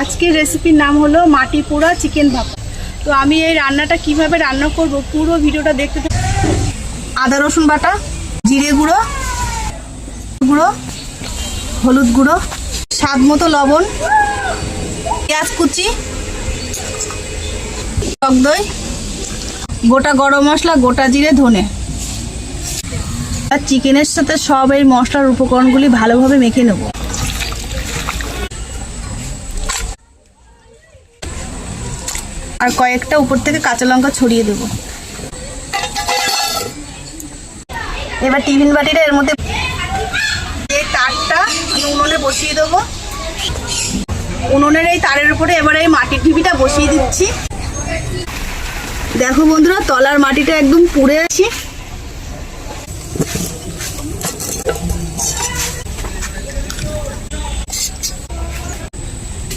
আজকের রেসিপির নাম হলো মাটি পোড়া চিকেন ভাপা। তো আমি এই রান্নাটা কিভাবে রান্না করব পুরো ভিডিওটা দেখতে থাকুন। আদা রসুন বাটা, জিরে গুঁড়ো, হলুদ গুঁড়ো, স্বাদ মতো লবণ, পেঁয়াজ কুচি, টক দই, গোটা গরম মশলা, গোটা জিরে, ধনে। আর চিকেনের সাথে সব এই মশলার উপকরণগুলি ভালোভাবে মেখে নেব। আর কয়েকটা উপর থেকে কাঁচা লঙ্কা ছড়িয়ে দেব। এবার টিফিন বাটিটা এর মধ্যে এই তারটা আমি উনুনে বসিয়ে দেবো। উনুনের এই তারের উপরে এবার এই মাটির ঢিবিটা বসিয়ে দিচ্ছি। দেখো বন্ধুরা, তলার মাটিটা একদম পুড়ে আছে।